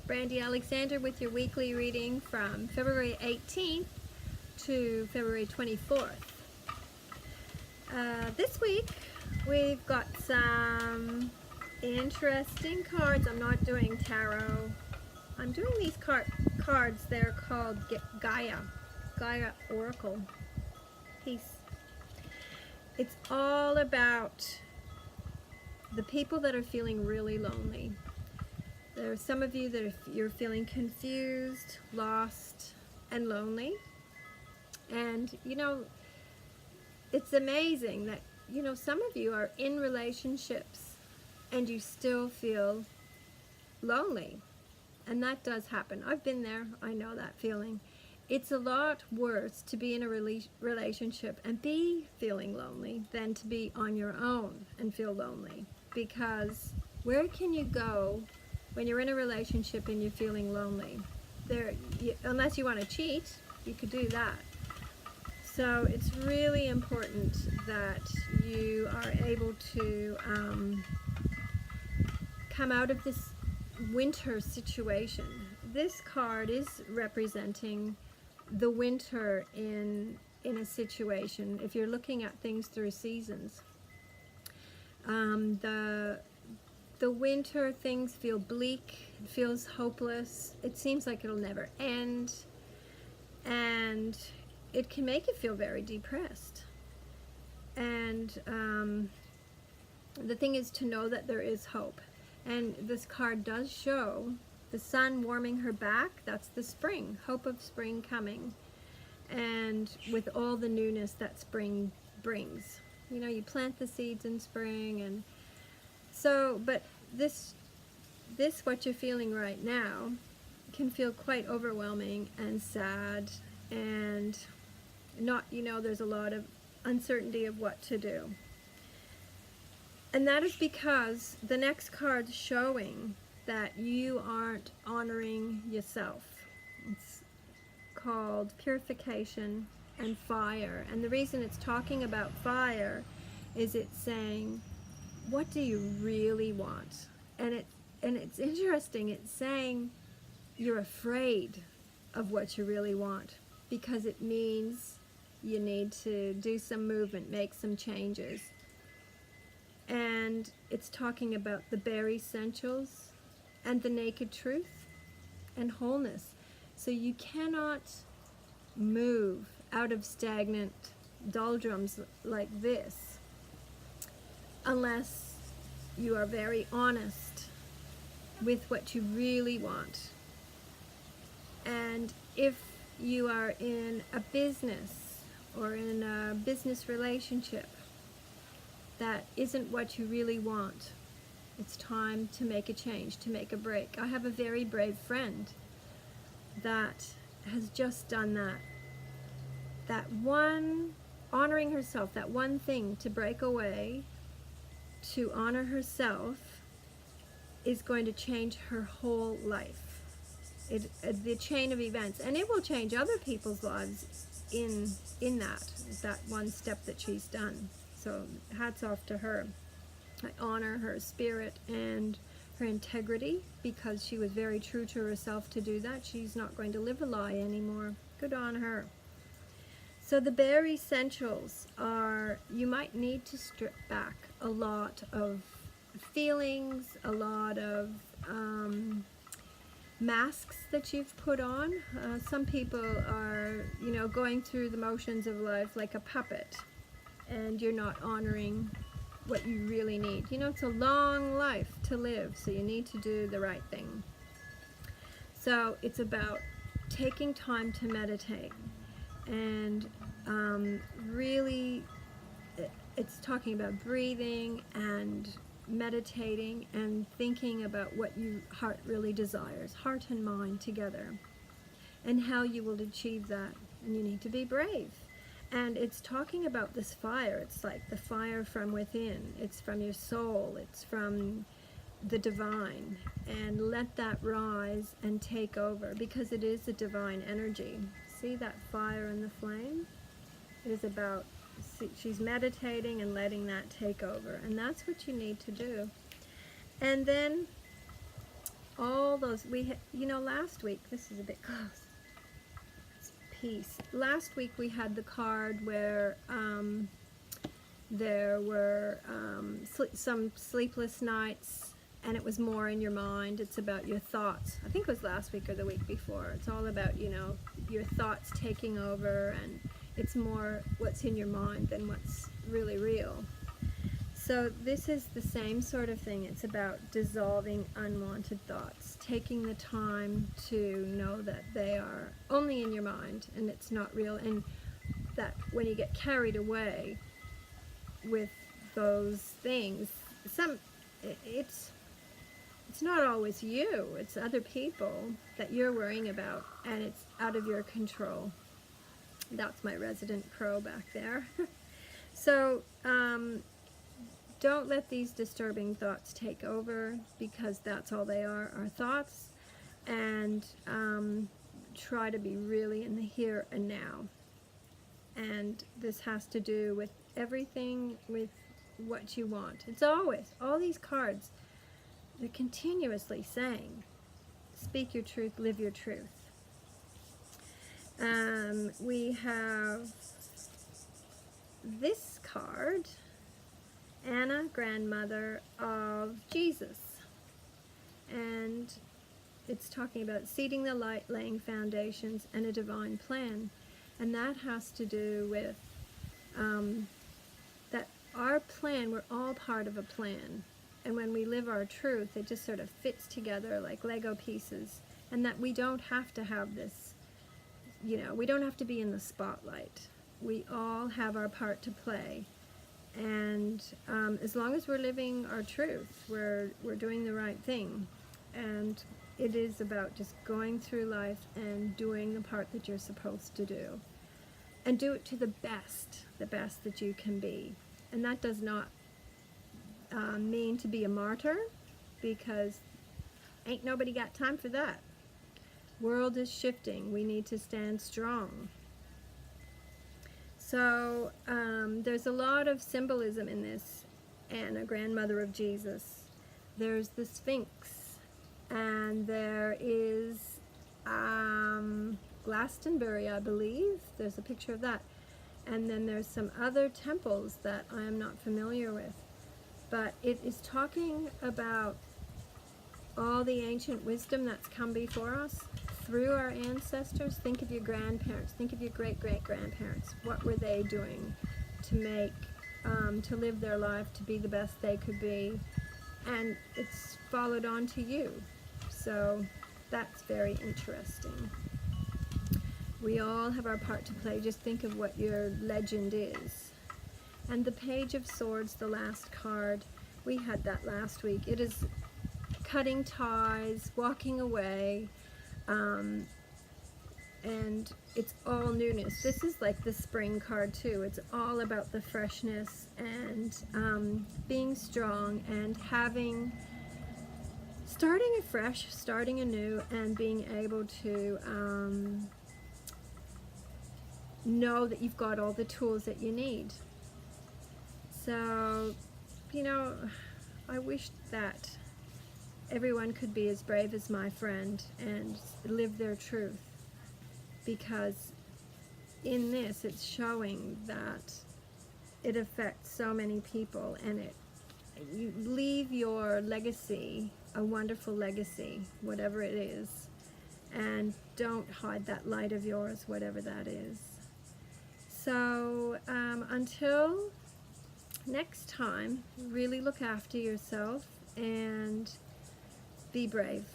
Brandy Alexander with your weekly reading from February 18th to February 24th. This week we've got some interesting cards. I'm not doing tarot. I'm doing these cards. They're called Gaia Oracle. Peace. It's all about the people that are feeling really lonely. There are some of you that you're feeling confused, lost, and lonely. And, it's amazing that, some of you are in relationships and you still feel lonely. And that does happen. I've been there. I know that feeling. It's a lot worse to be in a relationship and be feeling lonely than to be on your own and feel lonely. Because where can you go when you're in a relationship and you're feeling lonely? Unless you want to cheat, you could do that. So it's really important that you are able to come out of this winter situation. This card is representing the winter in a situation. If you're looking at things through seasons, the winter, things feel bleak, it feels hopeless, it seems like it'll never end, and it can make you feel very depressed. And the thing is to know that there is hope. And this card does show the sun warming her back. That's the spring, hope of spring coming. And with all the newness that spring brings. You plant the seeds in spring, and so, but this what you're feeling right now can feel quite overwhelming and sad, and not, there's a lot of uncertainty of what to do. And that is because the next card's showing that you aren't honoring yourself. It's called Purification and Fire. And the reason it's talking about fire is it's saying, what do you really want? And it's interesting. It's saying you're afraid of what you really want, because it means you need to do some movement, make some changes. And it's talking about the bare essentials and the naked truth and wholeness. So you cannot move out of stagnant doldrums like this unless you are very honest with what you really want. And if you are in a business or in a business relationship that isn't what you really want, it's time to make a change, to make a break. I have a very brave friend that has just done that. That one, honoring herself, that one thing to break away, to honor herself, is going to change her whole life. The chain of events, and it will change other people's lives in that one step that she's done. So hats off to her. I honor her spirit and her integrity, because she was very true to herself to do that. She's not going to live a lie anymore. Good on her. So the bare essentials are, you might need to strip back a lot of feelings, a lot of masks that you've put on. Some people are, going through the motions of life like a puppet, and you're not honoring what you really need. It's a long life to live, so you need to do the right thing. So it's about taking time to meditate, and really it's talking about breathing and meditating and thinking about what your heart really desires, heart and mind together, and how you will achieve that. And you need to be brave. And it's talking about this fire. It's like the fire from within. It's from your soul. It's from the divine. And let that rise and take over, because it is a divine energy. See that fire and the flame? It is about, she's meditating and letting that take over. And that's what you need to do. And then all those, last week, this is a bit close, it's peace. Last week we had the card where there were some sleepless nights, and it was more in your mind. It's about your thoughts. I think it was last week or the week before. It's all about, your thoughts taking over, and it's more what's in your mind than what's really real. So this is the same sort of thing. It's about dissolving unwanted thoughts, taking the time to know that they are only in your mind and it's not real, and that when you get carried away with those things, it's not always you, it's other people that you're worrying about, and it's out of your control. That's my resident crow back there. So don't let these disturbing thoughts take over, because that's all they are thoughts, and try to be really in the here and now. And this has to do with everything, with what you want. It's always, all these cards, they're continuously saying, speak your truth, live your truth. We have this card, Anna, grandmother of Jesus. And it's talking about seeding the light, laying foundations, and a divine plan. And that has to do with that our plan, we're all part of a plan. And when we live our truth, it just sort of fits together like Lego pieces. And that we don't have to have this, we don't have to be in the spotlight. We all have our part to play. And as long as we're living our truth, we're doing the right thing. And it is about just going through life and doing the part that you're supposed to do. And do it to the best that you can be. And that does not mean to be a martyr, because ain't nobody got time for that. World is shifting. We need to stand strong. So there's a lot of symbolism in this Anna, grandmother of Jesus. There's the Sphinx, and there is Glastonbury, I believe. There's a picture of that. And then there's some other temples that I am not familiar with. But it is talking about all the ancient wisdom that's come before us through our ancestors. Think of your grandparents. Think of your great-great-grandparents. What were they doing to make, to live their life to be the best they could be? And it's followed on to you. So that's very interesting. We all have our part to play. Just think of what your legend is. And the Page of Swords, the last card, we had that last week. It is cutting ties, walking away, and it's all newness. This is like the spring card too. It's all about the freshness and being strong and starting afresh, starting anew, and being able to know that you've got all the tools that you need. So, I wish that everyone could be as brave as my friend and live their truth, because in this it's showing that it affects so many people, and you leave your legacy, a wonderful legacy, whatever it is, and don't hide that light of yours, whatever that is. So until next time, really look after yourself and be brave.